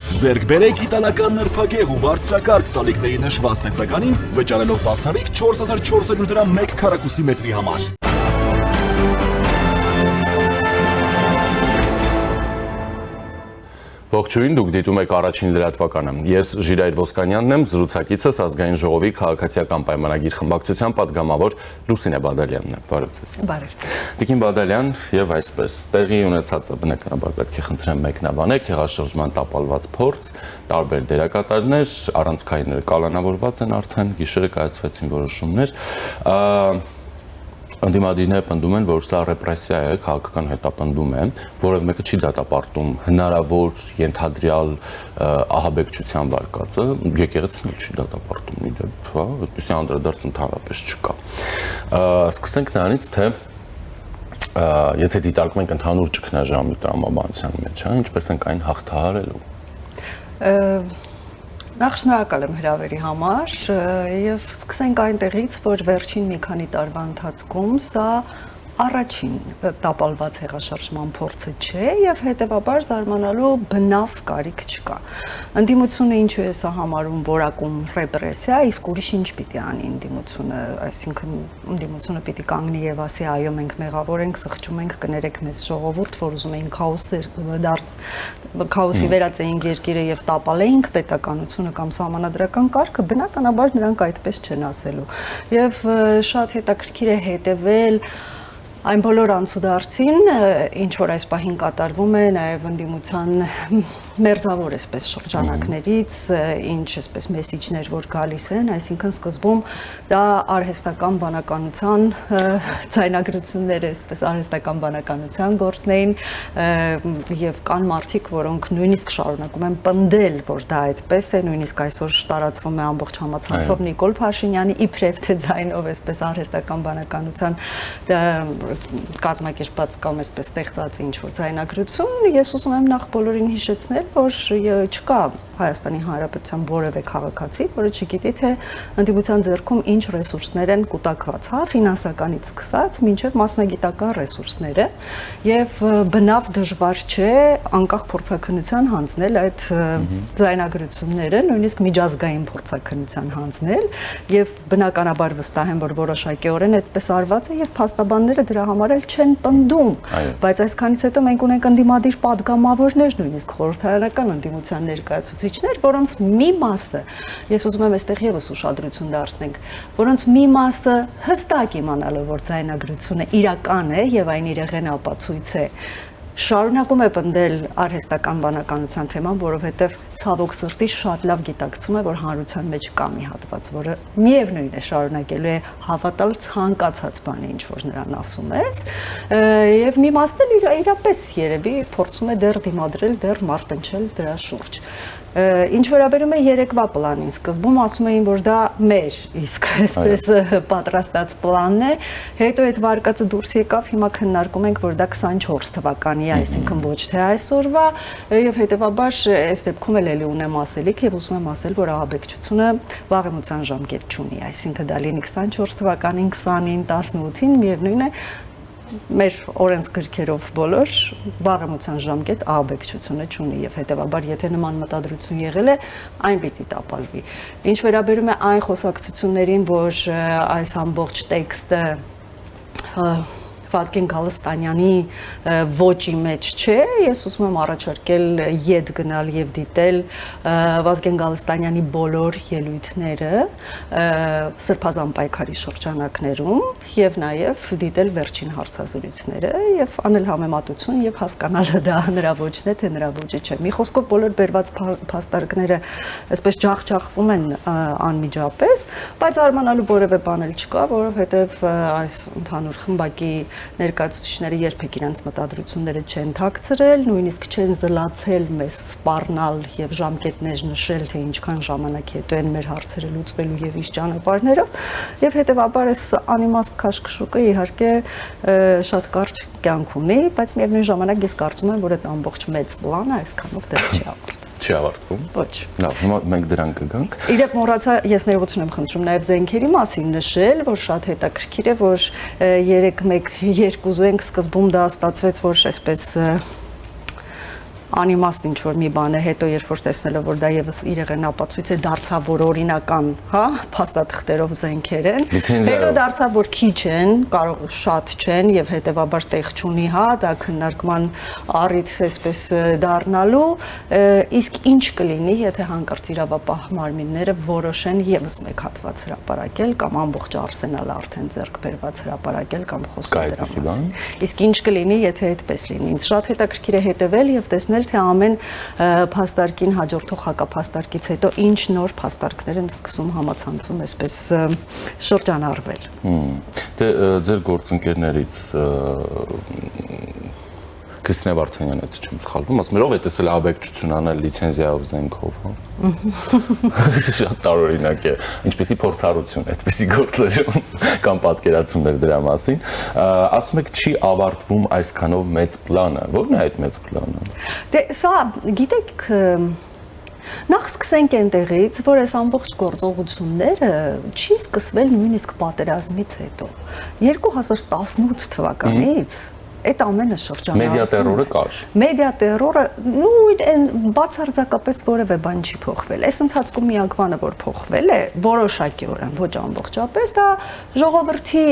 Ձեռք բերեք իտալական նրբագեղ ու բարձրակարգ սալիկների նշված տեսականին, վճարելով բացառիկ 4400 դրամ 1 քառակուսի մետրի համար։ Ողջույն, դուք դիտում եք առաջին լրատվականը։ Ես Ժիրայր Ոսկանյանն եմ, զրուցակիցս Ազգային ժողովի քաղաքացիական պայմանագիր խմբակցության պատգամավոր Լուսինե Բադալյանն է։ Բարև ձեզ։ Բարև ձեզ։ Տիկին Բադալյան, եւ այսպես տեղի ունեցածը բնականաբար պետք է խնդրեմ մեկնաբանեք, հեղաշրջման տապալված փորձ, տարբեր դերակատարներ, առանցքայինները կալանավորված են արդեն, գիշերը կայացվեցին որոշումներ։ Անդիմադիրները պնդում են, որ սա ռեպրեսիա է, քաղաքական հետապնդում է, որով մեկը չի դատապարտում հնարավոր ենթադրյալ ահաբեկչության վարկածը, եկեղեցին չի դատապարտում իդեպ, հա, այդպիսի անդրադարձ ընդհանրապես չկա։ Սկսենք նրանից, թե եթե դիտարկում ենք ընդհանուր ճգնաժամի տրամաբանության մեջ, հա, ինչպես ենք այն հաղթահարելու։ Նախ շնորհակալ եմ հրավերի համար եւ սկսենք այնտեղից, որ վերջին մի քանի տարվա ընթացքում սա առաջին տապալված հեղաշրջման փորձը չէ եւ հետեւաբար զարմանալու բնավ կարիք չկա։ Ընդդիմությունը ինչու է սա համարում որակում ռեպրեսիա, իսկ ուրիշ ինչ պիտի անի ընդդիմությունը, այսինքն ընդդիմությունը պիտի կանգնի եւ ասի այո մենք մեղավոր ենք, սխճում ենք, կներեք մեզ ժողովուրդ, որ ուզում էին քաոսի վերածեինք երկիրը եւ տապալեինք պետականությունը կամ սահմանադրական կարգը, բնականաբար նրանք այդպես չեն ասելու։ Եվ շատ հետաքրքիր է հետեւել այն բոլոր անցուդարձին, ինչ որ այս պահին կատարվում է, նաև ընդդիմության մերձավոր այսպես շրջանակներից, ինչ այսպես մեսիջներ, որ գալիս են, այսինքն սկզբում դա արհեստական բանականության ձայնագրություններ է, այսպես արհեստական բանականության գործն էին եւ կան մարդիկ, որոնք նույնիսկ շարունակում են պնդել, որ դա այդպես է, նույնիսկ այսօր տարածվում է ամբողջ համացանցով Նիկոլ Փաշինյանի իբրև թե ձայնով այսպես արհեստական բանականության կազմակերպած կամ այսպես ստեղծած ինչ-որ ձայնագրություն, ես ուզում եմ նախ բոլորին հիշեցնել, որ չկա Հայաստանի Հանրապետության որևէ քաղաքացի, որը չգիտի, թե ընդդիմության ձեռքում ինչ ռեսուրսներ են կուտակված, հա, ֆինանսականից սկսած մինչև մասնագիտական ռեսուրսները, եւ բնավ դժվար չէ անկախ փորձաքննության հանձնել այդ ձայնագրությունները, նույնիսկ միջազգային փորձաքննության հանձնել, եւ բնականաբար վստահ եմ, որ որոշակիորեն այդպես արված է եւ փաստաբանները դրա համար էլ չեն պնդում, բայց այսքանից հետո մենք ունենք ընդդիմադիր падգամավորներ, նույնիսկ խորհրդարանական ընդդիմության ներկայացուցիչներ, որոնց մի մասը, ես ուզում եմ այստեղ եւս ուշադրություն դարձնենք, որոնց մի մասը հստակ իմանալով, որ ձայնագրությունը իրական է եւ այն իրեղեն ապացույց է, շարունակում է պնդել արհեստական բանականության թեման, որովհետև ցավոք սրտի շատ լավ գիտակցում է, որ հանրության մեջ կա մի հատված, որը միևնույն է շարունակելու է հավատալ ցանկացած բանի, ինչ որ նրան ասում ես, եւ մի մասն էլ իրապես երևի փորձում է դեռ դիմադրել, դեռ մարտնչել դրա շուրջ։ Ինչ վերաբերում է երեկվա պլանին, սկզբում ասում էին, որ դա մեր իսկ այսպես պատրաստած պլանն է, հետո այդ վարկածը դուրս եկավ, հիմա քննարկում ենք, որ դա 24 թվականի է, այսինքն ոչ թե այսօրվա, եւ հետեւաբար այս դեպքում էլ էլի ունեմ ասելիք եւ ուզում եմ ասել, որ ահաբեկչությունը վաղեմության ժամկետ չունի, այսինքն դա լինի 24 թվականին, 20-ին, 18-ին, միևնույն է մեր օրենսգրքերով բոլոր վաղեմության ժամկետ ահաբեկչությունը չունի եւ հետեւաբար եթե նման մտադրություն եղել է, այն պիտի տապալվի։ Ինչ վերաբերում է այն խոսակցություններին, որ այս ամբողջ տեքստը Վազգեն Գալստանյանի ոճի մեջ չէ, ես ուզում եմ առաջարկել ետ գնալ եւ դիտել Վազգեն Գալստանյանի բոլոր ելույթները Սրբազան պայքարի շրջանակներում եւ նաեւ դիտել վերջին հարցազրույցները եւ անել համեմատություն եւ հասկանալ դա նրա ոճն է թե նրա ոճը չէ։ Մի խոսքով բոլոր բերված փաստարկները այսպես ջախջախվում են անմիջապես, բայց արմանալու որևէ բան էլ չկա, որովհետեւ այս ընդհանուր խմբակի ներկայացուցիչները երբեք իրենց մտադրությունները չեն թաքցրել, նույնիսկ չեն զլացել մեզ սպառնալ եւ ժամկետներ նշել, թե ինչքան ժամանակ հետո են մեր հարցերը լուծվելու եւ ինչ ճանապարհներով, եւ հետեւաբար այս անիմաստ քաշքշուկը իհարկե շատ կարճ կյանք ունի, բայց միևնույն ժամանակ ես կարծում եմ, որ այդ ամբողջ մեծ պլանը այսքանով դեռ չի ավարտվել։ Չի ավարտվում։ Ոչ։ Լավ, հիմա մենք դրան կգանք։ Իդեպ մոռացա, ես ներողություն եմ խնդրում նաև զենքերի մասին նշել, որ շատ հետաքրքիր է, որ 3-1-2 զենք սկզբում դա ստացվեց, որ այսպես անիմաստ ինչ որ մի բան է, հետո երբ որ տեսնելով որ դա եւս իրեղեն ապացույց է դարձավ որ օրինական, հա, փաստաթղթերով զենքեր են, հետո դարձավ որ քիչ են, կարող շատ չեն եւ հետեւաբար տեղ չունի, հա, դա քննարկման առիթ էսպես դառնալու, իսկ ինչ կլինի, եթե հանկարծ իրավապահ մարմինները որոշեն եւս մեկ հատված հրապարակել կամ ամբողջ արսենալը արդեն ձեռք բերված հրապարակել կամ խոսել դրա մասին։ Իսկ ինչ կլինի, եթե այդպես լինի։ Ինձ շատ հետաքրքիր է հետևել եւ տեսնել թե ամեն փաստարկին հաջորդող հակափաստարկից հետո ինչ նոր փաստարկներ են սկսում համացանցում այսպես շրջանառվել։ Դե ձեր գործընկերներից Քրիստինա Վարդանյանը, եթե չեմ սխալվում, ասում էր ով է տեսել աբեկչություն անել լիցենզիայով զենքով, հա։ Շատ տարօրինակ է, ինչպեսի փորձառություն, այդպեսի գործեր կամ պատկերացումներ դրա մասին։ Ասում եք չի ավարտվում այսքանով մեծ պլանը։ Ո՞րն է այդ մեծ պլանը։ Դե սա, գիտեք, նախ սկսենք այնտեղից, որ այս ամբողջ գործողությունները չի սկսվել նույնիսկ պատերազմից հետո։ 2018 թվականից այդ ամենը շրջանառվում։ Մեդիա տերորը կար։ Մեդիա տերորը նույն բացարձակապես որևէ բան չի փոխվել։ Այս ընթացքում միակ բանը որ փոխվել է, որոշակիորեն, ոչ ամբողջապես, դա ժողովրդի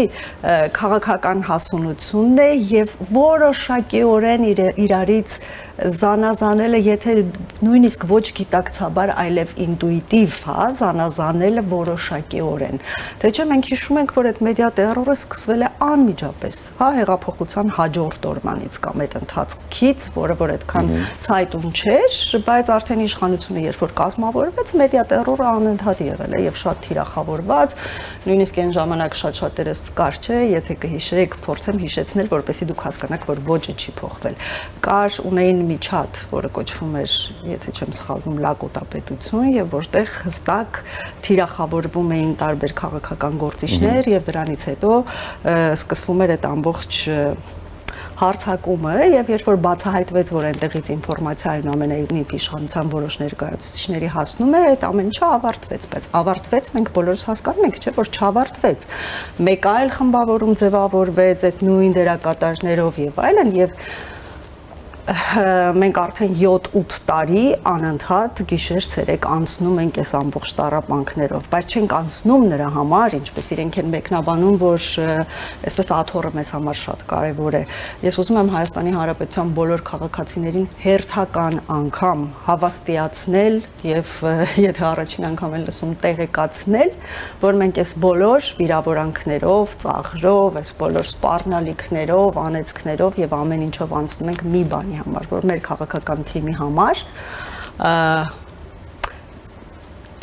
քաղաքական հասունությունն է եւ որոշակիորեն իրարից զանազանելը, եթե նույնիսկ ոչ գիտակցաբար, այլև ինտուիտիվ, հա, զանազանելը որոշակիորեն։ Թե չէ մենք հիշում ենք, որ այդ մեդիա տերորը սկսվել է անմիջապես, հա, հեղափոխության հաջորդ օրվանից կամ այդ ընթացքից, որը որ այդքան ցայտուն չէր, բայց արդեն իշխանությունը երբ որ կազմավորվեց, մեդիա տերորը անընդհատ եղել է եւ շատ թիրախավորված, նույնիսկ այն ժամանակ շատ-շատերս կար, չէ, եթե կհիշեք, փորձեմ հիշեցնել, որպեսզի դուք հասկանաք, որ ոճը չի փոխվել։ Կար ունեին մի չաթ, որը կոչվում էր, եթե չեմ սխալվում, լակոտապետություն եւ որտեղ հստակ թիրախավորվում էին տարբեր քաղաքական գործիչներ եւ դրանից հետո սկսվում էր այդ ամբողջ հարցակումը եւ երբ որ բացահայտվեց, որ այնտեղից ինֆորմացիան ամենայնիվ իշխանության որոշ ներկայացուցիչների հասնում է, այդ ամեն ինչը ավարտվեց, բայց ավարտվեց, մենք բոլորս հասկանում ենք, չէ՞ որ չավարտվեց։ Մեկ այլ խմբավորում ձևավորվեց այդ նույն դերակատարներով եւ այլն եւ մենք արդեն 7-8 տարի անընդհատ գիշեր-ցերեկ անցնում ենք այս ամբողջ տառապանքներով, բայց չենք անցնում նրա համար, ինչպես իրենք են մեկնաբանում, որ այսպես աթոռը մեզ համար շատ կարևոր է։ Ես ուզում եմ Հայաստանի Հանրապետության բոլոր քաղաքացիներին հերթական անգամ հավաստիացնել եւ եթե առաջին անգամ են լսում տեղեկացնել, որ մենք այս բոլոր վիրավորանքներով, ծաղրով, այս բոլոր սպառնալիքներով, անեծքներով եւ ամեն ինչով անցնում ենք մի բանի համար, որ մեր քաղաքական թիմի համար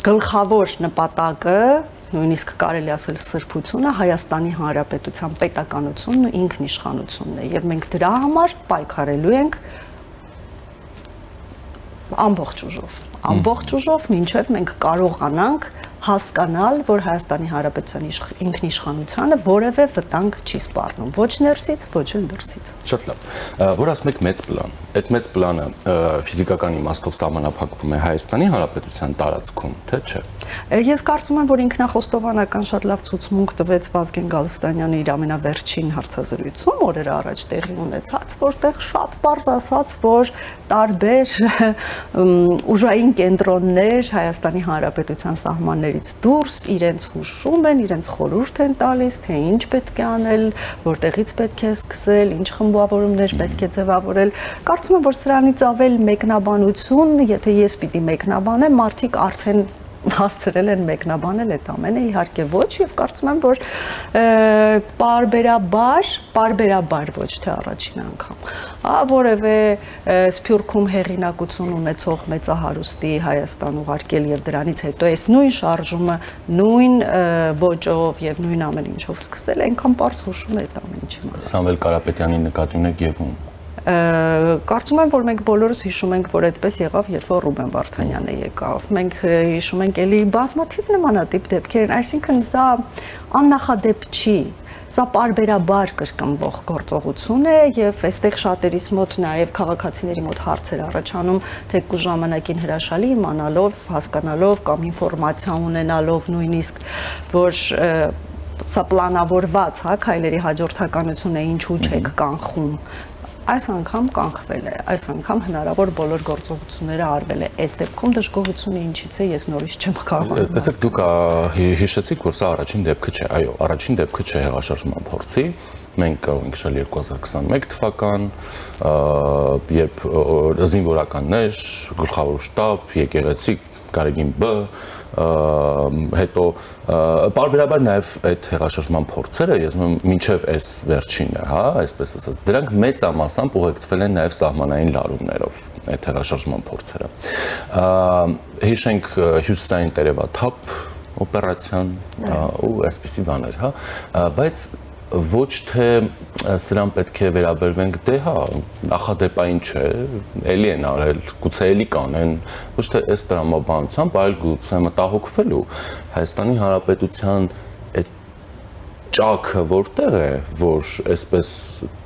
գլխավոր նպատակը, նույնիսկ կարելի ասել սրբությունը Հայաստանի Հանրապետության պետականությունն ու ինքնիշխանությունն է եւ մենք դրա համար պայքարելու ենք ամբողջ ուժով, մինչև մենք կարողանանք հասկանալ, որ Հայաստանի Հանրապետության ինքնիշխանությանը որևէ վտանգ չի սպառնում, ոչ ներսից, ոչ էլ դրսից։ Շատ լավ։ Որ ասում եք մեծ պլան, այդ մեծ պլանը ֆիզիկական իմաստով սահմանափակվում է Հայաստանի Հանրապետության տարածքում, թե չէ։ Ես կարծում եմ, որ ինքնախոստովանական շատ լավ ցուցմունք տվեց Վազգեն Գալստանյանը իր ամենավերջին հարցազրույցում օրեր առաջ տեղի ունեցած, որտեղ շատ պարզ ասաց, որ տարբեր ուժային կենտրոններ Հայաստանի Հանրապետության սահմաններից դուրս իրենց հուշում են, իրենց խորհուրդ են տալիս, թե ինչ պետք է անել, որտեղից պետք է սկսել, ինչ խմբավորումներ պետք է ձևավորել։ Կարծում եմ, որ սրանից ավել մեկնաբանություն, եթե ես պիտի մեկնաբանեմ, մարդիկ արդեն հասցրել են մեկնաբանել այդ ամենը, իհարկե ոչ, եւ կարծում եմ, որ պարբերաբար ոչ թե առաջին անգամ, որևէ սփյուռքում հեղինակություն ունեցող մեծահարուստի Հայաստան ուղարկել եւ դրանից հետո այս նույն շարժումը նույն ոճով եւ նույն ամեն ինչով սկսել, այնքան པարզ հուշում է այդ ամեն ինչի մասին։ Սամվել Կարապետյանի նկատի ունեք եւ ում։ Կարծում եմ, որ մենք բոլորս հիշում ենք, որ այդպես եղավ, երբ որ Ռուբեն Վարդանյանը եկավ։ Մենք հիշում ենք էլի բազմաթիվ նմանատիպ դեպքեր, այսինքն սա աննախադեպ չի։ Սա պարբերաբար կրկնվող գործողություն է եւ այստեղ շատերիս մոտ նաեւ քաղաքացիների մոտ հարցեր առաջանում, թեկուզ ժամանակին հրաշալի իմանալով, հասկանալով կամ ինֆորմացիա ունենալով նույնիսկ, որ սա պլանավորված, հա, քայլերի հաջորդականություն է, ինչու չեք կանխում այս անգամ կանխվել է, այս անգամ հնարավոր բոլոր գործողությունները արվել է։ Այս դեպքում դժգոհությունը ինչից է, ես նորից չեմ կարող։ Տեսեք, դուք հիշեցիք, որ սա առաջին դեպքը չէ, այո, առաջին դեպքը չէ հեղաշրջման փորձի։ Մենք կարող ենք հիշել 2021 թվական, երբ զինվորականներ, գլխավոր շտաբ, եկեղեցի, Գարեգին Բ, հետո բարբերաբար նաև այդ հեղաշրջման փորձերը, ես ուզում եմ մինչև այս վերջինը, հա, այսպես ասած, դրանք մեծամասամբ ուղեկցվել են նաև սահմանային լարումներով այդ հեղաշրջման փորձերը։ Հիշենք հյուսիսային տերևաթափ օպերացիան ու այսպիսի բաներ, հա, բայց ոչ թե սրան պետք է վերաբերվենք, դե հա, նախադեպային չէ, էլի են արել, գուցե էլի կանեն, ոչ թե այս տրամաբանությամբ, այլ գուցե մտահոգվելու Հայաստանի Հանրապետության այդ ճաքը որտեղ է, որ այսպես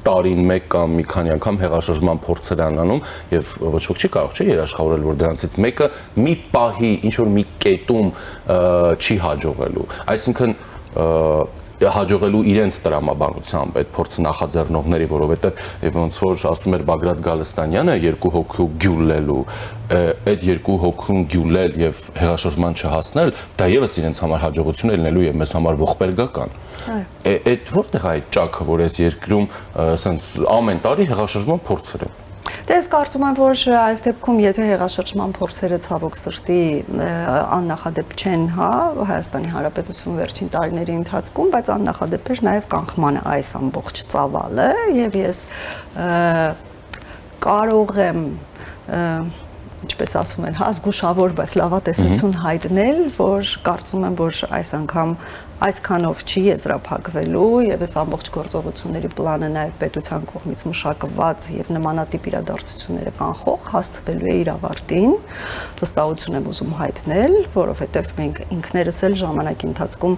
տարին մեկ կամ մի քանի անգամ հեղաշրջման փորձեր են անում եւ ոչ ոք չի կարող չէ երաշխավորել, որ դրանցից մեկը մի պահի ինչ որ մի կետում չի հաջողելու, այսինքն հաջողելու իրենց տրամաբանությամբ այդ փորձը նախաձեռնողների, որովհետև եւ ոնց որ ասում էր Բագրատ Գալստանյանը, երկու հոգու գյուլելու, այդ երկու հոգուն գյուլել եւ հեղաշրջման չհասնել, դա եւս իրենց համար հաջողություն է լինելու եւ մեզ համար ողբերգական։ Այդ որտեղ է այդ ճաքը, որ այս երկրում ասենց ամեն տարի հեղաշրջման փորձեր են։ Դե ես կարծում եմ, որ այս դեպքում եթե հեղաշրջման փորձերը ցավոք սրտի աննախադեպ չեն, հա, Հայաստանի Հանրապետություն վերջին տարիների ընթացքում, բայց աննախադեպ էր նաև կանխմանը այս ամբողջ ծավալը եւ ես կարող եմ ինչպես ասում են, զգուշավոր, բայց լավատեսություն հայտնել, որ կարծում եմ, որ այս անգամ այսքանով չի եզրափակվելու եւ այս ամբողջ գործողությունների պլանը նաեւ պետության կողմից մշակված եւ նմանատիպ իրադարձությունները կանխող հասցվելու է իր ավարտին։ Վստահություն եմ ուզում հայտնել, որովհետեւ մենք ինքներս էլ ժամանակի ընթացքում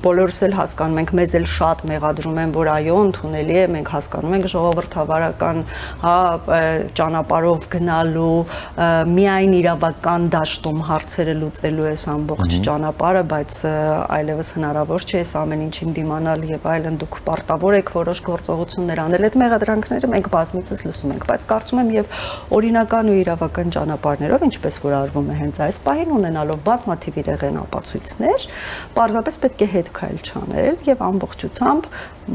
բոլորս էլ հասկանում ենք, մեզ էլ շատ մեղադրում են, որ այո, ընդունելի է, մենք հասկանում ենք ժողովրդավարական, հա, ճանապարհով գնալու, միայն իրավական դաշտում հարցերը լուծելու այս ամբողջ ճանապարհը, բայց այլևս հնարավոր չէ այս ամեն ինչին դիմանալ եւ այլն, դուք պարտավոր եք որոշ գործողություններ անել, այդ մեղադրանքները մենք բազմիցս լսում ենք, բայց կարծում եմ եւ օրինական ու իրավական ճանապարհներով, ինչպես որ արվում է հենց այս պահին, ունենալով բազմաթիվ իրեղեն ապացույցներ, պարզապես պետք է հետ քայլ չանել եւ ամբողջությամբ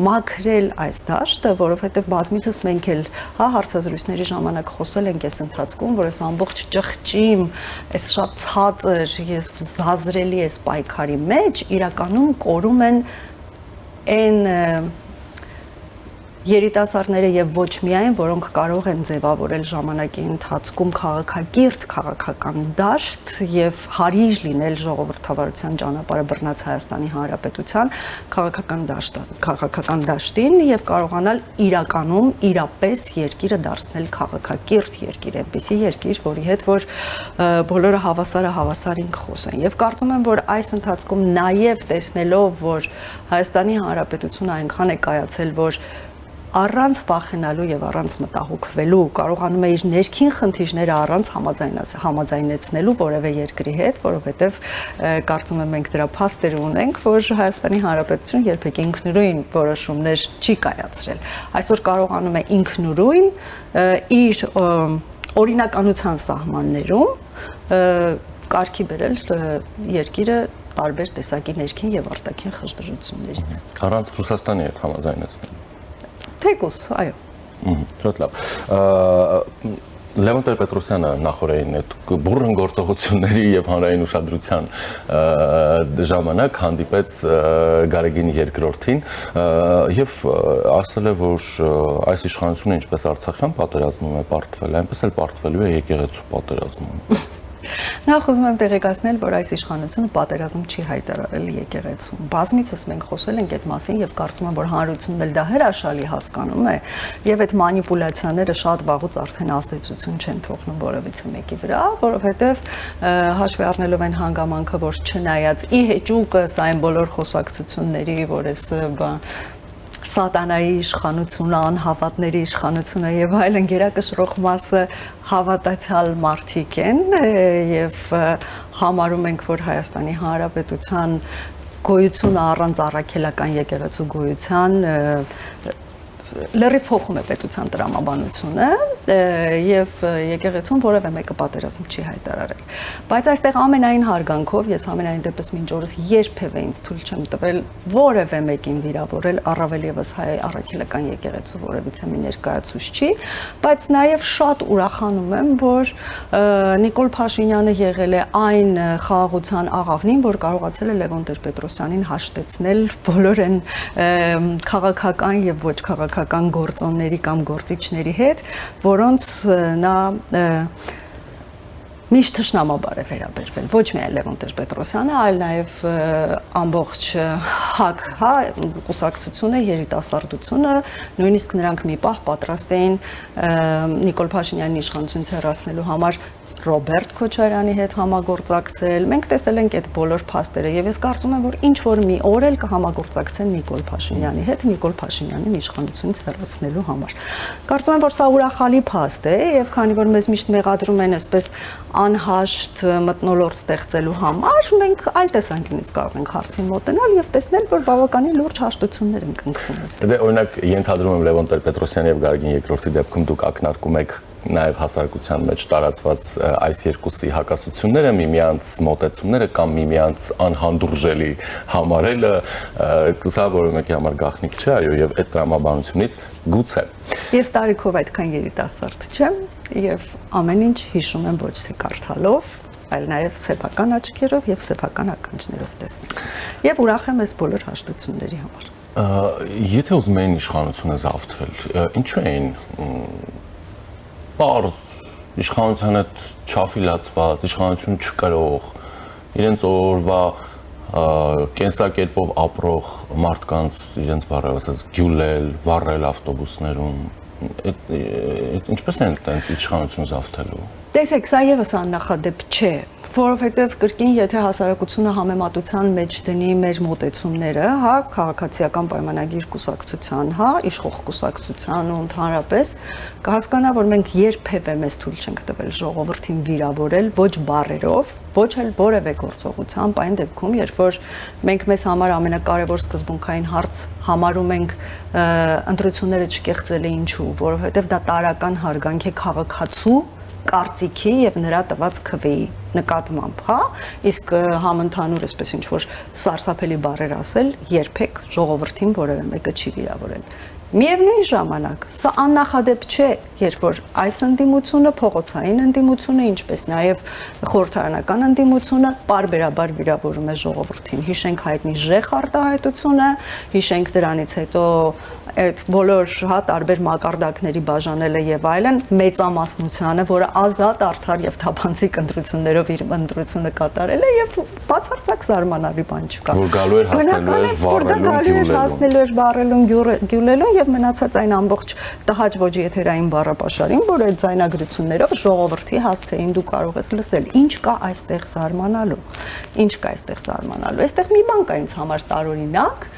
մաքրել այս դաշտը, որովհետեւ բազմիցս մենք էլ հա հարցազրույցների ժամանակ խոսել ենք այս ընթացքում, որ այս ամբողջ ճղճիմ, այս շատ ցածր եւ զազրելի այս պայքարի մեջ իրականում կորում են այն երիտասարդները եւ ոչ միայն, որոնք կարող են ձևավորել ժամանակի ընթացքում քաղաքակիրթ քաղաքական դաշտ եւ հարիր լինել ժողովրդավարության ճանապարհը բռնած Հայաստանի Հանրապետության քաղաքական դաշտին եւ կարողանալ իրականում իրապես երկիրը դարձնել քաղաքակիրթ երկիր, այնպիսի երկիր, որի հետ որ բոլորը հավասարին խոսեն։ Եվ կարծում եմ, որ այս ընթացքում նաեւ տեսնելով, որ Հայաստանի Հանրապետությունը այնքան է կայացել, որ առանց վախենալու եւ առանց մտահոգվելու կարողանում է իր ներքին խնդիրները առանց համաձայնեցնելու որևէ երկրի հետ, որովհետեւ կարծում եմ մենք դրա փաստեր ունենք, որ Հայաստանի Հանրապետությունը երբեք ինքնուրույն որոշումներ չի կայացրել։ Այսօր կարողանում է ինքնուրույն իր օրինականության սահմաններում կարգի բերել երկիրը տարբեր տեսակի ներքին եւ արտաքին խժդժություններից։ Առանց Ռուսաստանի հետ համաձայնեցնել։ Թեկուս, այո։ Շատ լավ։ Լևոն Տեր-Պետրոսյանը նախորդին այդ բուրըն գործողությունների եւ հանրային ուշադրության ժամանակ հանդիպեց Գարեգինի երկրորդին եւ ասել է, որ այս իշխանությունը ինչպես Արցախյան պատերազմում է պարտվել, այնպես էլ պարտվելու է եկեղեցու պատերազմում։ Նախ ուզում եմ տեղեկացնել, որ այս իշխանությունը պատերազմ չի հայտարարել եկեղեցում։ Բազմիցս մենք խոսել ենք այդ մասին եւ կարծում եմ, որ հանրությունն էլ դա հրաշալի հասկանում է եւ այդ մանիպուլյացիաները շատ վաղուց արդեն ազդեցություն չեն թողնում որևիցե մեկի վրա, որովհետեւ հաշվի առնելով այն հանգամանքը, որ չնայած ի հեճուկս այն բոլոր խոսակցությունների, որ այս սատանայի իշխանությունը, անհավատների իշխանությունը եւ այլն գերակշռող մասը հավատացյալ մարդիկ են եւ համարում ենք, որ Հայաստանի Հանրապետության գոյությունը առանց առաքելական եկեղեցու գոյության լրիվ փոխում է պետության տրամաբանությունը եւ եկեղեցուն որևէ մեկը պատերազմ չի հայտարարել։ Բայց այստեղ ամենայն հարգանքով ես ամենայն դեպս մինչ օրս երբևէ ինձ թույլ չեմ տվել որևէ մեկին վիրավորել, առավել եւս հայ առաքելական եկեղեցու որևիցե մի ներկայացուցչի, բայց նաեւ շատ ուրախանում եմ, որ Նիկոլ Փաշինյանը եղել է այն խաղաղության աղավնին, որ կարողացել է Լևոն Տեր-Պետրոսյանին հաշտեցնել բոլոր այն քաղաքական եւ ոչ քաղաքական գործոնների կամ գործիչների հետ, որոնց նա միշտ թշնամաբար է վերաբերվել, ոչ միայն Լևոն Տեր-Պետրոսյանը, այլ նաեւ ամբողջ ՀԱԿ կուսակցությունը, երիտասարդությունը, նույնիսկ նրանք մի պահ պատրաստ էին Նիկոլ Փաշինյանին իշխանությունից հեռացնելու համար Ռոբերտ Քոչարյանի հետ համագործակցել։ Մենք տեսել ենք այդ բոլոր փաստերը եւ ես կարծում եմ, որ ինչ որ մի օր էլ կհամագործակցեն Նիկոլ Փաշինյանի հետ, Նիկոլ Փաշինյանին իշխանությունից հեռացնելու համար։ Կարծում եմ, որ սա ուրախալի փաստ է եւ քանի որ մեզ միշտ մեղադրում են այսպես անհաշտ մթնոլորտ ստեղծելու համար, մենք այլ տեսանկյունից կարող ենք հարցին մոտենալ եւ տեսնել, որ բավականին լուրջ հաշտություններ են կնքվում այստեղ։ Դե օրինակ ենթադրում եմ Լևոն Տեր-Պետրոսյանի եւ Գարգին երկրորդի դեպքում դուք ակնարկում եք նաև հասարակության մեջ տարածված այս երկուսի հակասությունները, միմյանց մոտեցումները կամ միմյանց անհանդուրժելի համարելը կսա որևէ մեկի համար գաղտնիք չէ, այո, եւ այդ տրամաբանությունից գուցե։ Ես տարիքով այդքան երիտասարդ չեմ եւ ամեն ինչ հիշում եմ ոչ թե կարդալով, այլ նաեւ սեփական աչքերով եւ սեփական ականջներով տեսնել։ Եվ ուրախ եմ այս բոլոր հաշտությունների համար։ Եթե ուզում էին իշխանությունը զավթել, ինչու էին Պարզ իշխանության հետ չաֆիլացված, իշխանություն չկրող, իրենց օրվա կենսակերպով ապրող մարդկանց իրենց բառերով ասած գյուլել, վառել ավտոբուսներում, ինչպես են այդպես իշխանություն զավթելու։ Տեսեք, սա եւս աննախադեպ չէ, որովհետեւ կրկին եթե հասարակությունը համեմատության մեջ դնի մեր մոտեցումները, հա, քաղաքացիական պայմանագիր կուսակցության, հա, իշխող կուսակցության ու ընդհանրապես կհասկանա, որ մենք երբևէ մեզ թույլ չենք տվել ժողովրդին վիրավորել ոչ բառերով, ոչ էլ որևէ գործողությամբ, այն դեպքում, երբ որ մենք մեզ համար ամենակարևոր սկզբունքային հարց համարում ենք ընտրությունները չկեղծելը ինչու, որովհետեւ դա տարական հարգանք է քաղաքացու կարծիքի եւ նրա տված քվեի նկատմամբ, հա, իսկ համընդհանուր այսպես ինչ որ սարսափելի բառեր ասել, երբեք ժողովրդին որևէ մեկը չի վիրավորել։ Միևնույն ժամանակ, սա աննախադեպ չէ, երբ որ այս ընդդիմությունը, փողոցային ընդդիմությունը, ինչպես նաև խորհրդարանական ընդդիմությունը պարբերաբար վիրավորում է ժողովրդին։ Հիշենք հայտնի ԺԵԽ արտահայտությունը, հիշենք դրանից հետո այդ բոլոր հա տարբեր մակարդակների բաժանելը եւ այլն, մեծամասնությանը, որը ազատ, արդար եւ թափանցիկ ընտրություններով իր ընտրությունը կատարել է եւ բացարձակ զարմանալի բան չկա։ Որ գալու էր հասնելու էր վառելուն, գյուլելուն եւ մնացած այն ամբողջ տհաճ ոճի եթերային բառապաշարին, որ այդ ձայնագրություններով ժողովրդի հասցեին դու կարող ես լսել։ Ինչ կա այստեղ զարմանալու։ Ինչ կա այստեղ զարմանալու։ Այստեղ մի բան կա ինձ համար տարօրինակ,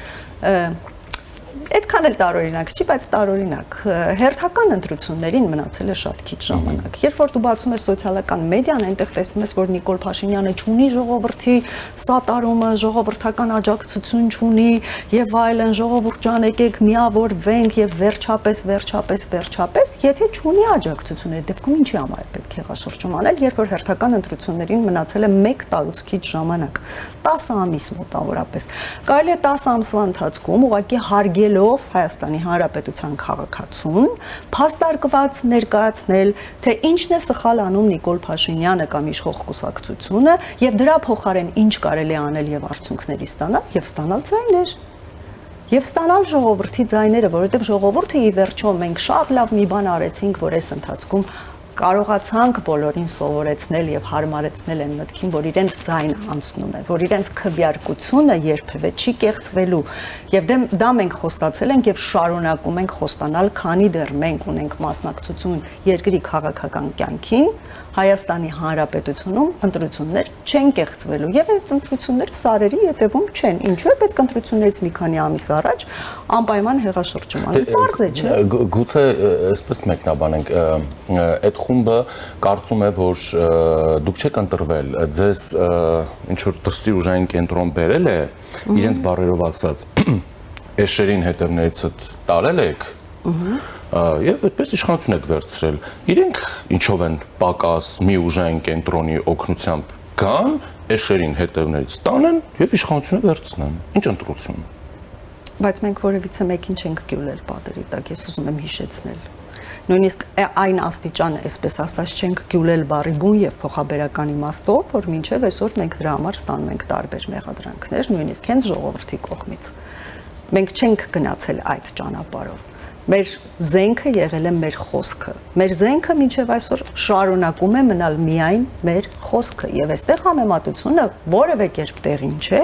այդքան էլ տարօրինակ չի, բայց տարօրինակ հերթական ընտրություններին մնացել է շատ քիչ ժամանակ։ Երբ որ դու բացում ես սոցիալական մեդիան, այնտեղ տեսնում ես, որ Նիկոլ Փաշինյանը չունի ժողովրդի սատարումը, ժողովրդական աջակցություն չունի եւ այլն, ժողովուրդ ջան, եկեք միավորվենք եւ վերջապես, եթե չունի աջակցություն, այդ դեպքում ինչի համար է պետք հեղաշրջում անել, երբ որ հերթական ընտրություններին մնացել է 1 տարուց քիչ ժամանակ, 10 ամիս մոտավորապես։ Կարելի է 10 ամսվա ընթացքում ուղղակի հարգելով Հայաստանի Հանրապետության քաղաքացուն, փաստարկված ներկայացնել, թե ինչն է սխալ անում Նիկոլ Փաշինյանը կամ իշխող կուսակցությունը եւ դրա փոխարեն ինչ կարելի է անել եւ արդյունքների ստանալ եւ ստանալ ձայներ։ Եվ ստանալ ժողովրդի ձայները, որովհետեւ ժողովուրդը ի վերջո մենք շատ լավ մի բան արեցինք, որ այս ընթացքում կարողացանք բոլորին սովորեցնել եւ հարմարեցնել այն մտքին, որ իրենց ձայնը անցնում է, որ իրենց քվեարկությունը երբևէ չի կեղծվելու եւ դա մենք խոստացել ենք եւ շարունակում ենք խոստանալ, քանի դեռ մենք ունենք մասնակցություն երկրի քաղաքական կյանքին, Հայաստանի Հանրապետությունում ընտրություններ չեն կեղծվելու եւ այդ ընտրությունները սարերի ետևում չեն։ Ինչու է պետք ընտրություններից մի քանի ամիս առաջ անպայման հեղաշրջում անել։ Պարզ է, չէ՞։ Գուցե այսպես մեկնաբանենք, այդ խումբը կարծում է, որ դուք չեք ընտրվել, ձեզ ինչ որ դրսի ուժային կենտրոն բերել է, իրենց բառերով ասած, էշերին հետևներից տարել եք Եվ այդպես իշխանություն եք վերցրել։ Իրենք ինչով են պակաս մի ուժային կենտրոնի օգնությամբ գան, էշերին հետևներից տանեն եւ իշխանությունը վերցնեն։ Ինչ ընտրություն։ Բայց մենք որևիցե մեկին չենք գյուլել պատերի տակ, ես ուզում եմ հիշեցնել։ Նույնիսկ այն աստիճանը, այսպես ասած, չենք գյուլել բարի բուն եւ փոխաբերական իմաստով, որ մինչեւ այսօր մենք դրա համար ստանում ենք տարբեր մեղադրանքներ, նույնիսկ հենց ժողովրդի կողմից։ Մենք չենք գնացել այդ ճանապարհով։ Մեր զենքը եղել է մեր խոսքը։ Մեր զենքը մինչև այսօր շարունակում է մնալ միայն մեր խոսքը եւ այստեղ համեմատությունը որևէ կերպ տեղին չէ,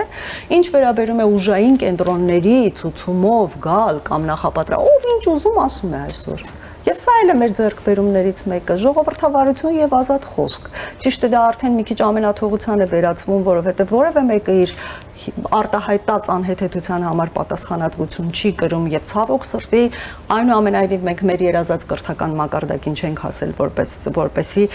ինչ վերաբերում է ուժային կենտրոնների ցուցումով գալ կամ նախապատրաստել, ով ինչ ուզում ասում է այսօր։ Եվ սա էլ է մեր ձեռքբերումներից մեկը՝ ժողովրդավարություն եւ ազատ խոսք։ Ճիշտ է, դա արդեն մի քիչ ամենաթողության է վերածվում, որովհետեւ որևէ մեկը իր արտահայտած անհեթեթության համար պատասխանատվություն չի կրում եւ ցավոք սրտի այնուամենայնիվ մենք մեր երազած կրթական մակարդակին չենք հասել որպեսի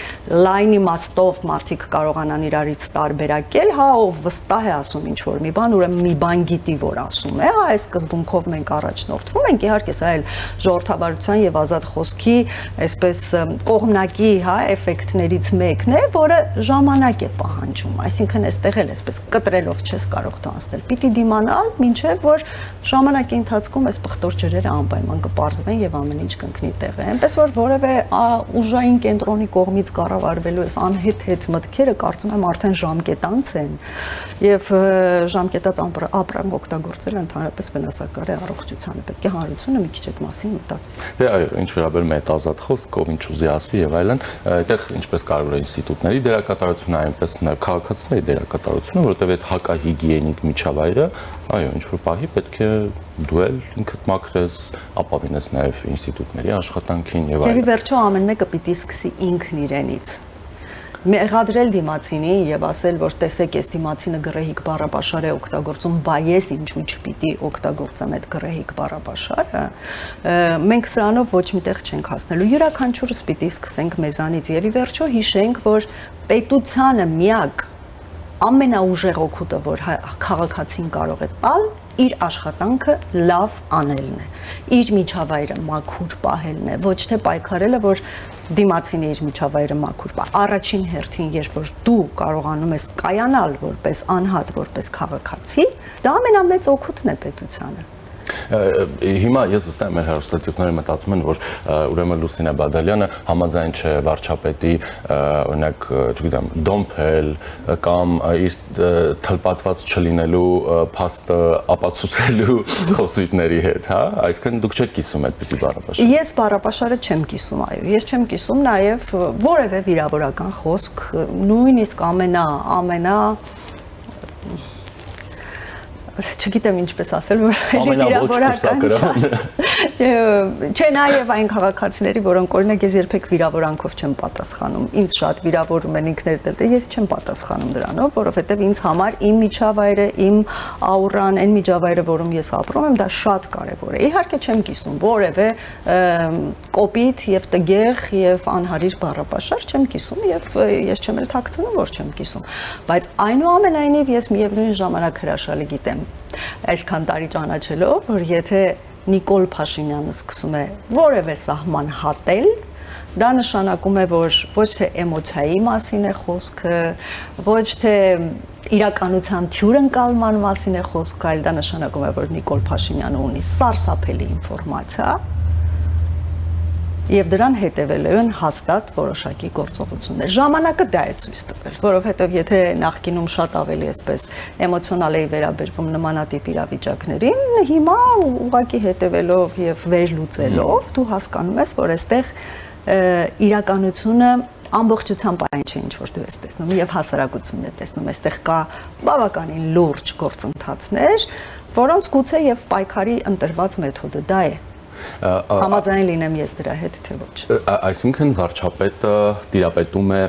լայն իմաստով մարդիկ կարողանան իրարից տարբերակել, հա, ով վստահ է ասում ինչ որ մի բան, ուրեմն մի բան գիտի, որ ասում է, հա, այս սկզբունքով մենք առաջնորդվում ենք, իհարկե սա էլ ժողովրդավարության եւ ազատ խոսքի այսպես կողմնակի, հա, էֆեկտներից մեկն է, որը ժամանակ է պահանջում, այսինքն այստեղ էլ այսպես կտրելով չես կարող տանցնել, պիտի դիմանալ, մինչև որ ժամանակի ընթացքում այս պղտոր ջրերը անպայման կպարզվեն եւ ամեն ինչ կընկնի տեղը։ Այնպես որ որևէ ուժային կենտրոնի կողմից կառավարվելու այս անհեթեթ մտքերը կարծում եմ արդեն ժամկետանց են եւ ժամկետած ապրանք օգտագործել ընդհանրապես վնասակար է առողջությանը։ Պետք է հանրությունը մի քիչ այդ մասին մտածի։ Դե այո, ինչ վերաբերում է այդ ազատ խոսք, ով ինչ ուզի ասի եւ այլն, այդտեղ ինչպես կարևոր է ինստիտուտների դերակատարությունը, այնպես նաեւ քաղաքացիների դերակատարությունը, որովհետեւ այդ հակահիգիենիկ միջավայրը, այո, ինչ որ պահի պետք է դու էլ ինքդ մաքրես, ապավինես նաեւ ինստիտուտների աշխատանքին եւ այլն։ Եվ ի վերջո ամեն մեկը պիտի սկսի ինքն իրենից մեղադրել դիմացինի եւ ասել, որ տեսեք, այս դիմացինը գռեհիկ բառապաշար է օգտագործում, բա ես ինչու չպիտի օգտագործեմ այդ գռեհիկ բառապաշարը, մենք սրանով ոչ միտեղ չենք հասնելու։ Յուրաքանչյուրս պիտի սկսենք մեզանից եւ ի վերջո հիշենք, որ պետությանը միակ ամենաուժեղ օգուտը, որ քաղաքացին կարող է տալ, իր աշխատանքը լավ անելն է, իր միջավայրը մաքուր պահելն է, ոչ թե պայքարելը, որ դիմացինի իր միջավայրը մաքուր պահ։ Առաջին հերթին, երբ որ դու կարողանում ես կայանալ որպես անհատ, որպես քաղաքացի, դա ամենամեծ օգուտն է պետությանը։ Հիմա ես վստահ եմ մեր հեռուստատիտողները մտածում են, որ ուրեմն Լուսինե Բադալյանը համաձայն չէ վարչապետի օրինակ, չգիտեմ, դոմփել կամ իր թլպատված չլինելու փաստը ապացուցելու խոսույթների հետ, հա, այսինքն դուք չեք կիսում այդպիսի բառապաշար։ Ես բառապաշարը չեմ կիսում, այո, ես չեմ կիսում նաև որևէ վիրավորական խոսք, նույնիսկ ամենա չգիտեմ ինչպես ասել, որ վիրավորական չէ, նաև այն քաղաքացիների, որոնք օրինակ ես երբեք վիրավորանքով չեմ պատասխանում, ինձ շատ վիրավորում են ինքներդ էլ, ես չեմ պատասխանում դրանով, որովհետև ինձ համար իմ միջավայրը, իմ աուրան, այն միջավայրը, որում ես ապրում եմ, դա շատ կարևոր է։ Իհարկե չեմ կիսում որևէ կոպիտ եւ տգեղ եւ անհարիր բառապաշար չեմ կիսում եւ ես չեմ էլ թաքցնում, որ չեմ կիսում, բայց այնուամենայնիվ ես միևնույն ժամանակ հրաշալի գիտեմ այսքան տարի ճանաչելով, որ եթե Նիկոլ Փաշինյանը սկսում է որևէ սահման հատել, դա նշանակում է, որ ոչ թե էմոցիայի մասին է խոսքը, ոչ թե իրականության թյուրընկալման մասին է խոսքը, այլ դա նշանակում է, որ Նիկոլ Փաշինյանը ունի սարսափելի ինֆորմացիա եւ դրան հետևելու են հաստատ որոշակի գործողություններ։ Ժամանակը դա է ցույց տվել, որովհետեւ եթե նախկինում շատ ավելի այսպես էմոցիոնալ էի վերաբերվում նմանատիպ իրավիճակներին, հիմա ուղղակի հետևելով եւ վերլուծելով դու հասկանում ես, որ այստեղ իրականությունը ամբողջությամբ այն չէ, ինչ որ դու ես տեսնում եւ հասարակությունն է տեսնում, այստեղ կա բավականին լուրջ գործընթացներ, որոնց գուցե եւ պայքարի ընտրված մեթոդը դա է։ Համաձայն լինեմ ես դրա հետ, թե ոչ։ Այսինքն վարչապետը տիրապետում է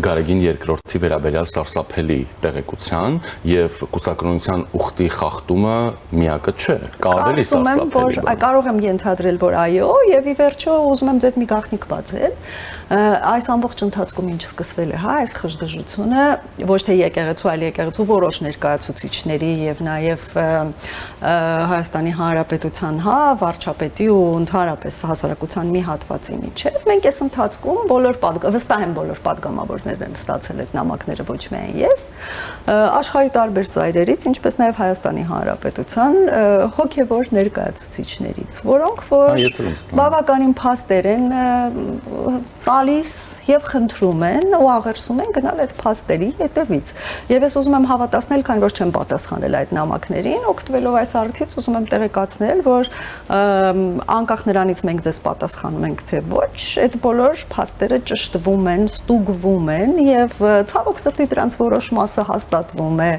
Գարեգին II վերաբերյալ սարսափելի տեղեկության եւ կուսակրոնության ուխտի խախտումը միակը չէ։ Կա ավելի սարսափելի։ Կարող եմ ենթադրել, որ այո, եւ ի վերջո ուզում եմ ձեզ մի գաղտնիք բացել։ Այս ամբողջ ընթացքում ինչ սկսվել է, հա, այս խժդժությունը ոչ թե եկեղեցու, այլ եկեղեցու որոշ ներկայացուցիչների եւ նաեւ Հայաստանի Հանրապետության, հա, վարչապետի ու ընդհանրապես հասարակության մի հատվածի միջև, մենք այս ընթացքում վստահ եմ բոլոր падգամավորներն են ստացել այդ նամակները, ոչ միայն ես, աշխարհի տարբեր ծայրերից, ինչպես նաև Հայաստանի Հանրապետության հոգևոր ներկայացուցիչներից, որոնք որ բավականին փաստեր են տալիս եւ խնդրում են ու աղերսում են գնալ այդ փաստերի հետևից։ Եվ ես ուզում եմ հավատացնել, քանի որ չեմ պատասխանել այդ նամակներին, օգտվելով այս առիթից ուզում եմ տեղեկացնել, որ անկախ նրանից մենք ձեզ պատասխանում ենք թե ոչ, այդ բոլոր փաստերը ճշտվում են, ստուգվում են եւ ցավոք սրտի դրանց որոշ մասը հաստատվում է,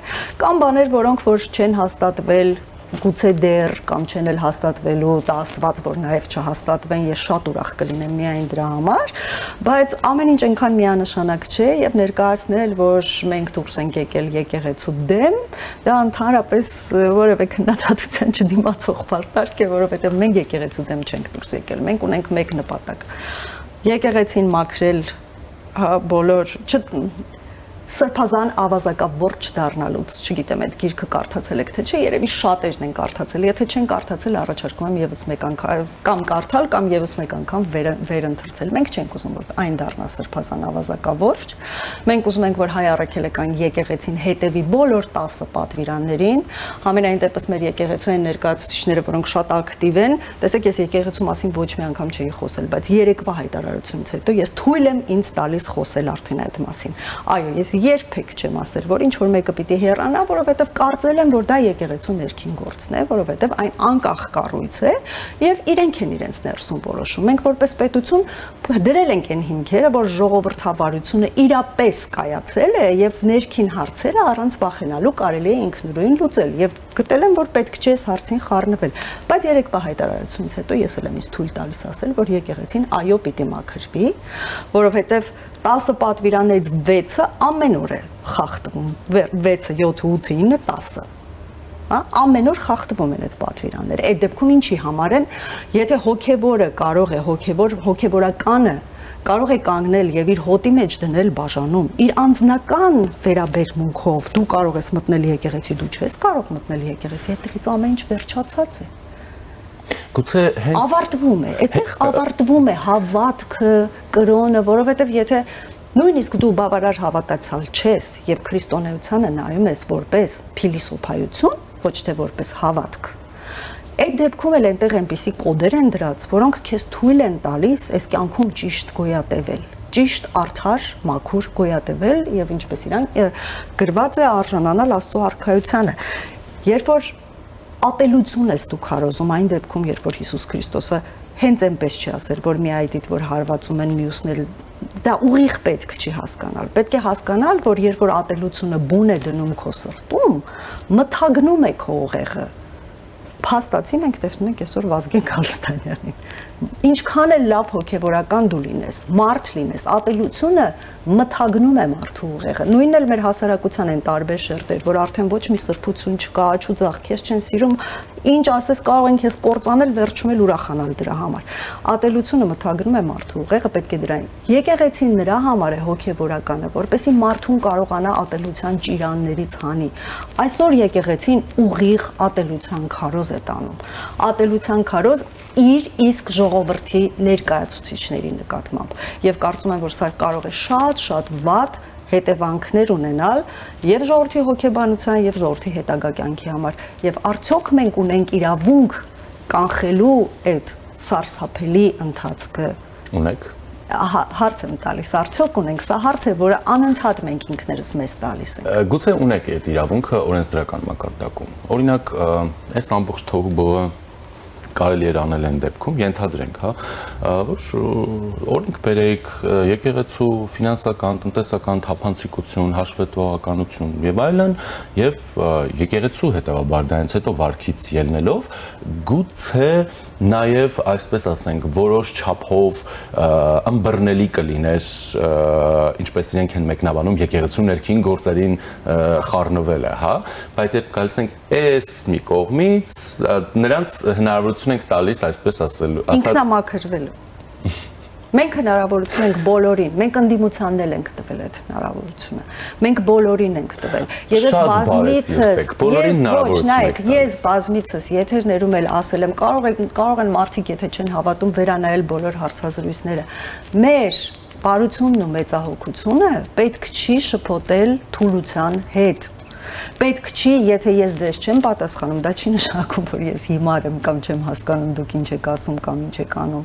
կամ բաներ, որոնք որ չեն հաստատվել գուցե դեռ կամ չեն էլ հաստատվելու, դա Աստված որ նաև չհաստատվեն, ես շատ ուրախ կլինեմ միայն դրա համար, բայց ամեն ինչ այնքան միանշանակ չէ եւ ներկայացնել, որ մենք դուրս ենք եկել եկեղեցու դեմ, դա ընդհանրապես որևէ քննադատության չդիմացող փաստարկ է, որովհետեւ մենք եկեղեցու դեմ չենք դուրս եկել, մենք ունենք մեկ նպատակ՝ եկեղեցին մաքրել բոլոր սրբազան ավազակավորչ դառնալուց, չգիտեմ, այդ գիրքը կարդացել եք թե չէ, երևի շատերն են կարդացել, եթե չեն կարդացել, առաջարկում եմ եւս մեկ անգամ կամ կարդալ կամ եւս մեկ անգամ վերընթերցել։ Մենք չենք ուզում, որ այն դառնա սրբազան ավազակավորչ։ Մենք ուզում ենք, որ հայ առաքելական եկեղեցին հետևի բոլոր 10 պատվիրաններին, համենայն դեպս մեր եկեղեցու են ներկայացուցիչները, որոնք շատ ակտիվ են, տեսեք, ես եկեղեցու մասին ոչ մի անգամ չէի խոսել, բայց երեկվա հայտարարությունից հետո ես թույլ եմ ինձ տալիս խոսել արդեն այդ մասին։ Այո, ես երբեք չեմ ասել, որ ինչ որ մեկը պիտի հեռանա, որովհետև կարծել եմ, որ դա եկեղեցու ներքին գործն է, որովհետև այն անկախ կառույց է եւ իրենք են իրենց ներսում որոշում։ Մենք որպես պետություն դրել ենք այն հիմքերը, որ ժողովրդավարությունը իրապես կայացել է եւ ներքին հարցերը առանց վախենալու կարելի է ինքնուրույն լուծել եւ գտել եմ, որ պետք չէ այս հարցին խառնվել։ Բայց երեկվա հայտարարությունից հետո ես էլ եմ ինձ թույլ տալիս ասել, որ եկեղեցին այո պիտի մաքրվի, որովհետև 10 պատվիրաններից 6-ը ամեն օր է խախտվում, 6-ը, 7-ը, 8-ը, 9-ը, 10-ը։ Ամեն օր խախտվում են այդ պատվիրանները։ Այդ դեպքում ինչի համար են, եթե հոգևորը կարող է, հոգևորականը կարող է կանգնել եւ իր հոտի մեջ դնել բաժանում, իր անձնական վերաբերմունքով դու կարող ես մտնել եկեղեցի, դու չես կարող մտնել եկեղեցի, այդտեղից ամեն ինչ վերջացած է։ Գուցե հենց ավարտվում է, այդտեղ ավարտվում է հավատքը, կրոնը, որովհետև եթե նույնիսկ դու բավարար հավատացյալ չես եւ քրիստոնեությանը նայում ես որպես փիլիսոփայություն, ոչ թե որպես հավատք, այդ դեպքում էլ այնտեղ այնպիսի կոդեր են դրած, որոնք քեզ թույլ են տալիս այս կյանքում ճիշտ գոյատևել, ճիշտ արդար, մաքուր գոյատևել եւ ինչպես իրան գրված է արժանանալ Աստծո արքայությանը։ Երբ որ ատելություն ես դու քարոզում այն դեպքում, երբ որ Հիսուս Քրիստոսը հենց այնպես չի ասել, որ մի այդից որ հարվածում են մյուսներ, դա ուղիղ պետք չի հասկանալ։ Պետք է հասկանալ, որ երբ որ ատելությունը բուն է դնում քո սրտում, մթագնում է քո ուղեղը։ Փաստացի մենք տեսնում ենք այսօր Վազգեն Գալստանյանին։ Ինչքան էլ լավ հոգևորական դու լինես, մարդ լինես, ատելությունը մթագնում է մարդու ուղեղը։ Նույնն էլ մեր հասարակության են տարբեր շերտեր, որ արդեն ոչ մի սրբություն չկա, աչուձախ, քեզ չեն սիրում, ինչ ասես կարող են քեզ կործանել, վերջում էլ ուրախանալ դրա համար։ Ատելությունը մթագնում է մարդու ուղեղը, պետք է դրան։ Եկեղեցին նրա համար է հոգևորականը, որպեսզի մարդուն կարողանա ատելության ճիրաններից հանի։ Այսօր եկեղեցին ուղիղ ատելության քարոզ է տանում։ Ատելության քարոզ իր իսկ ժողովրդի ներկայացուցիչների նկատմամբ եւ կարծում եմ որ սա կարող է շատ վատ հետևանքներ ունենալ եւ ժողովրդի հոգեբանության եւ ժողովրդի հետագա կյանքի համար եւ արդյոք մենք ունենք իրավունք կանխելու այդ սարսափելի ընթացքը ունեք հարց եմ տալիս արդյոք ունենք սա հարց է որը անընդհատ մենք ինքներս մեզ տալիս ենք գուցե ունեք այդ իրավունքը օրենսդրական մակարդակում օրինակ այս ամբողջ թողուբովը կարելի էր անել այն դեպքում, ենթադրենք, հա, որ օրենք բերեիք եկեղեցու ֆինանսական, տնտեսական թափանցիկություն, հաշվետվողականություն եւ այլն, եւ եկեղեցու հետեւաբար դրանից հետո վարքից ելնելով գուցե նաեւ այսպես ասենք որոշ չափով ըմբռնելի կլիներ, ինչպես իրենք են մեկնաբանում եկեղեցու ներքին գործերին խառնվելը, հա, բայց երբ գալիս ենք այս մի կողմից նրանց հնարավորություն ենք տալիս այսպես ասել, ինքնամաքրվելու։ Մենք հնարավորություն ենք բոլորին, մենք ընդդիմությանն էլ ենք տվել այդ հնարավորությունը։ Մենք բոլորին ենք տվել։ Ես բազմիցս եթերներում էլ ասել եմ, կարող են մարդիկ, եթե չեն հավատում, վերանայել բոլոր հարցազրույցները։ Մեր բարությունն ու մեծահոգությունը պետք չի շփոթել թուլության հետ։ Պետք չի, եթե ես ձեզ չեմ պատասխանում, դա չի նշանակում, որ ես հիմար եմ կամ չեմ հասկանում դուք ինչ եք ասում կամ ինչ եք անում։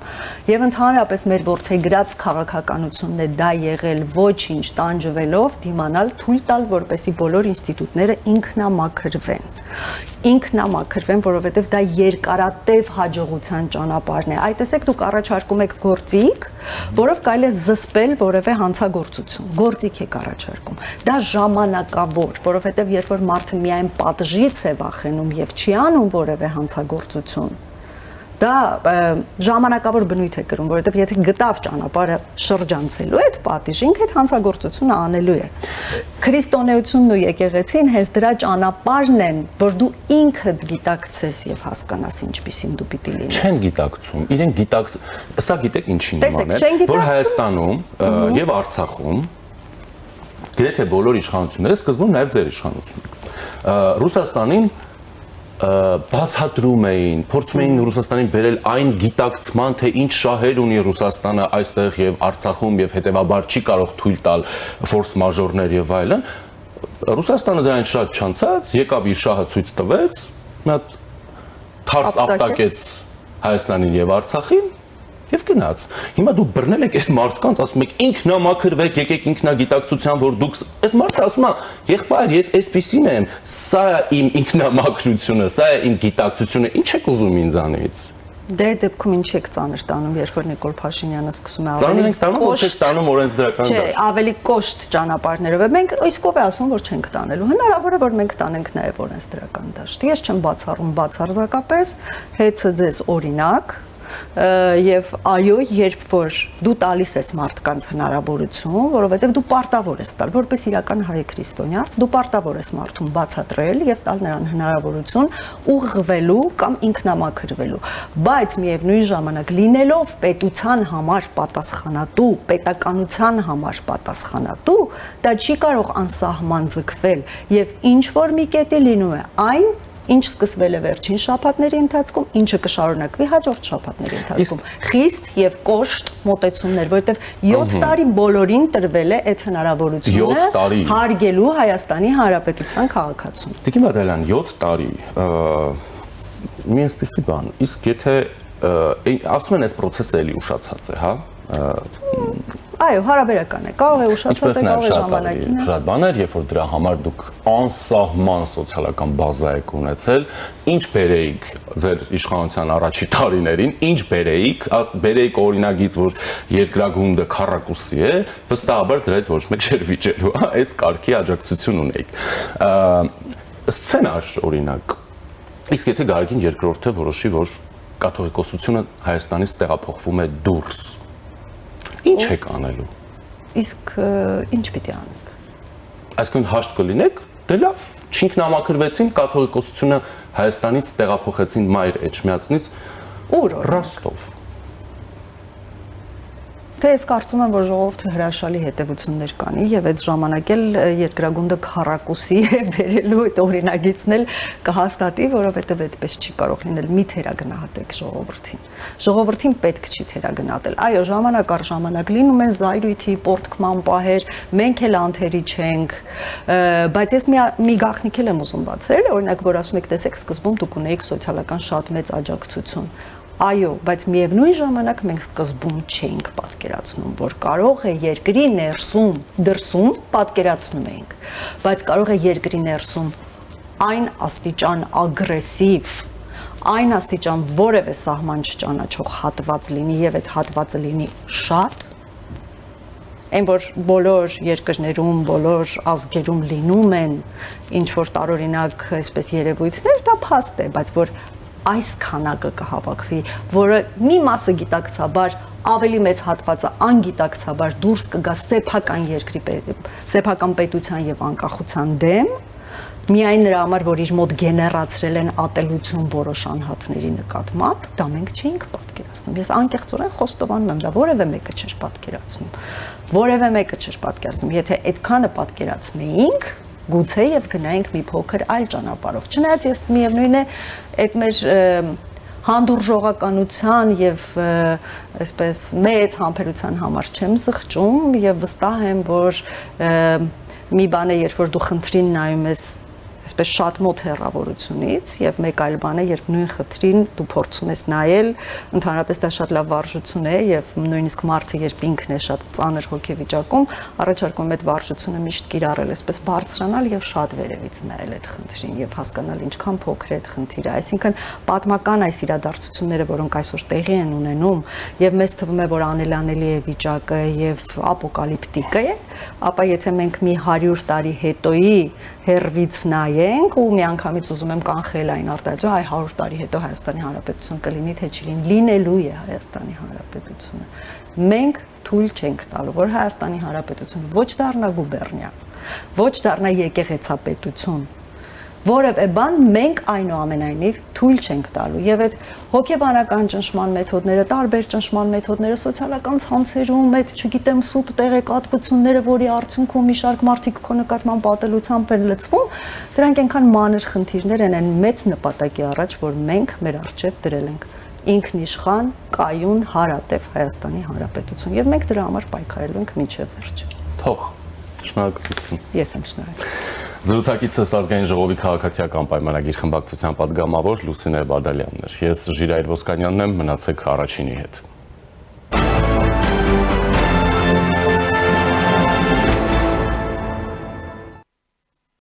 Եվ ընդհանրապես մեր որդեգրած քաղաքականությունն է դա եղել, ոչինչ տանջվելով դիմանալ, թույլ տալ, որպեսզի բոլոր ինստիտուտները ինքնամաքրվեն, որովհետև դա երկարատև հաջողության ճանապարհն է։ Այ տեսեք, դուք առաջարկում եք գործիք, որով կարելի է զսպել որևէ հանցագործություն։ Գործիք եք առաջարկում։ Դա ժամանակավոր, որովհետև երբ որ մարդը միայն պատժից է վախենում եւ չի անում որևէ հանցագործություն, դա ժամանակավոր բնույթ է կրում, որովհետև եթե գտավ ճանապարհը շրջանցելու այդ պատիժ, ինքը այդ հանցագործությունը անելու է։ Քրիստոնեությունն ու եկեղեցին հենց դրա ճանապարհն են, որ դու ինքդ գիտակցես եւ հասկանաս ինչպիսին դու պիտի լինես։ Չեն գիտակցում, իրենք սա գիտեք ինչի նման է, որ Հայաստանում եւ Արցախում գրեթե բոլոր իշխանությունները սկզբում նաեւ ձեր իշխանությունը Ռուսաստանին բացատրում էին, փորձում էին Ռուսաստանին բերել այն գիտակցման, թե ինչ շահեր ունի Ռուսաստանը այստեղ եւ Արցախում եւ հետեւաբար չի կարող թույլ տալ ֆորս մաժորներ եւ այլն։ Ռուսաստանը դրանից շատ չանցած, եկավ իր շահը ցույց տվեց, մի հատ թարս ապտակեց Հայաստանին եւ Արցախին եւ գնաց։ Հիմա դուք բռնել եք այս մարդկանց, ասում եք ինքնամաքրվեք, եկեք ինքնագիտակցության, որ դուք այս մարդը ասում է, եղբայր, ես այսպեսին եմ, սա է իմ ինքնամաքրությունը, սա է իմ գիտակցությունը, ինչ եք ուզում ինձանից։ Դե դեպքում ինչ եք ծանր տանում, երբ որ Նիկոլ Փաշինյանը սկսում է ավելի կոշտ ճանապարհներով, մենք իսկով է ասում, որ չենք տանելու։ Հնարավոր է, որ մենք տանենք նաև օրենսդրական դաշտ։ Ես չեմ բացառում բացարձակապես, հեծը ձեզ օրինակ եւ այո, երբ որ դու տալիս ես մարդկանց հնարավորություն, որովհետեւ դու պարտավոր ես տալ, որպես իրական հայ քրիստոնյա, դու պարտավոր ես մարդուն բացատրել եւ տալ նրան հնարավորություն ուղղվելու կամ ինքնամաքրվելու, բայց միևնույն ժամանակ լինելով պետության համար պատասխանատու, պետականության համար պատասխանատու, դա չի կարող անսահման ձգվել եւ ինչ որ մի կետի լինում է այն ինչ սկսվել է վերջին շաբաթների ընթացքում, ինչը կշարունակվի հաջորդ շաբաթների ընթացքում։ Խիստ եւ կոշտ մոտեցումներ, որովհետեւ 7 տարի բոլորին տրվել է այդ հնարավորությունը հարգելու Հայաստանի Հանրապետության քաղաքացուն։ Տիկին Բադալյան, 7 տարի մի այսպեսի բան, իսկ եթե ասում են այս process-ը էլի ուշացած է, հա։ Այո, հարաբերական է, կարող է ուշացած է, կարող է ժամանակին է։ Շատ բաներ, երբ որ դրա համար դուք անսահման սոցիալական բազա եք ունեցել, ինչ բերեիք ձեր իշխանության առաջի տարիներին, ինչ բերեիք, բերեիք օրինագից, որ երկրագունդը քառակուսի է, վստահաբար դրայդ ոչ մեկ չէր վիճելու, այս կարգի աջակցություն ունեիք։ Սցենար օրինակ, իսկ եթե Գարեգին երկրորդը որոշի, որ կաթողիկոսությունը Հայաստանից տեղափոխվում է դուրս, ինչ եք անելու։ Իսկ ինչ պիտի անենք։ Այսինքն հաշտ կլինեք, դե լավ, չինքնամաքրվեցին, կաթողիկոսությունը Հայաստանից տեղափոխեցին Մայր Էջմիածնից ուր Ռոստով։ Թե ես կարծում եմ, որ ժողովուրդը հրաշալի հետևություններ կանի եւ այդ ժամանակ էլ երկրագունդը քառակուսի է բերելու այդ օրինագիծն էլ կհաստատի, որովհետեւ այդպես չի կարող լինել։ Մի թերագնահատեք ժողովրդին։ Ժողովրդին պետք չի թերագնահատել։ Այո, ժամանակ առ ժամանակ լինում են զայրույթի, պորտկման պահեր, մենք էլ անթերի չենք, բայց ես մի գաղտնիք եմ ուզում բացել, օրինակ, որ ասում եք, տեսեք, սկզբում դուք ունեիք սոցիալական շատ մեծ աջակցություն։ Այո, բայց միևնույն ժամանակ մենք սկզբում չէինք պատկերացնում, որ կարող է երկրի ներսում, դրսում պատկերացնում էինք, բայց կարող է երկրի ներսում այն աստիճան ագրեսիվ, այն աստիճան որևէ սահման չճանաչող հատված լինի եւ այդ հատվածը լինի շատ, այն որ բոլոր երկրներում, բոլոր ազգերում լինում են ինչ որ տարօրինակ այսպես երևույթներ, դա փաստ է, բայց որ այս քանակը կհավաքվի, որը մի մասը գիտակցաբար ավելի մեծ հատվածը անգիտակցաբար դուրս կգա սեփական երկրի սեփական պետության եւ անկախության դեմ, միայն նրա համար, որ իր մոտ գեներացրել են ատելություն որոշ անհատների նկատմամբ, դա մենք չէինք պատկերացնում։ Ես անկեղծորեն խոստովանում եմ, դա որևէ մեկը չէր պատկերացնում։ Որևէ մեկը չէր պատկերացնում, եթե այդքանը պատկերացնեինք, գուցե եւ գնայինք մի փոքր այլ ճանապարհով։ Չնայած ես միևնույն է այդ մեր հանդուրժողականության եւ այսպես մեծ համբերության համար չեմ զղջում եւ վստահ եմ, որ մի բան է, երբ որ դու խնդրին նայում ես այսպես շատ մոտ հեռավորությունից եւ մեկ այլ բան է, երբ նույն խնդրին դու փորձում ես նայել, ընդհանրապես դա շատ լավ վարժություն է եւ նույնիսկ մարդը երբ ինքն է շատ ծանր հոգեվիճակում, առաջարկում այդ վարժությունը միշտ կիրառել, այսպես բարձրանալ եւ շատ վերևից նայել այդ խնդրին եւ հասկանալ ինչքան փոքր է այդ խնդիրը, այսինքն պատմական այս իրադարձությունները, որոնք այսօր տեղի են ունենում եւ մեզ թվում է, որ անելանելի է վիճակը եւ ապոկալիպտիկ է, ապա եթե մենք մի 100 տարի հետոյի հերվից նայենք ու միանգամից ուզում եմ կանխել այն արտահայտությունը, այ 100 տարի հետո Հայաստանի Հանրապետություն կլինի, թե չլինի, լինելու է Հայաստանի Հանրապետությունը։ Մենք թույլ չենք տալու, որ Հայաստանի Հանրապետությունը ոչ դառնա գուբերնիա, ոչ դառնա եկեղեցապետություն, որևէ բան մենք այնուամենայնիվ թույլ չենք տալու եւ այդ հոգեբանական ճնշման մեթոդները, տարբեր ճնշման մեթոդները, սոցիալական ցանցերում այդ, չգիտեմ, սուտ տեղեկատվությունները, որի արդյունքում մի շարք մարդիկ քո նկատմամբ պատելությամբ են լցվում, դրանք այնքան մանր խնդիրներ են այն մեծ նպատակի առաջ, որ մենք մեր առջև դրել ենք ինքնիշխան, կայուն, հարատև Հայաստանի Հանրապետություն եւ մենք դրա համար պայքարելու ենք մինչեւ վերջ։ Թող շնորհակալություն։ Ես եմ շնորհակալ։ Զրուցակիցս ազգային ժողովի քաղաքացիական պայմանագիր խմբակցության պատգամավոր Լուսինե Բադալյանն էր։ Ես Ժիրայր Ոսկանյանն եմ, մնացեք առաջինի հետ։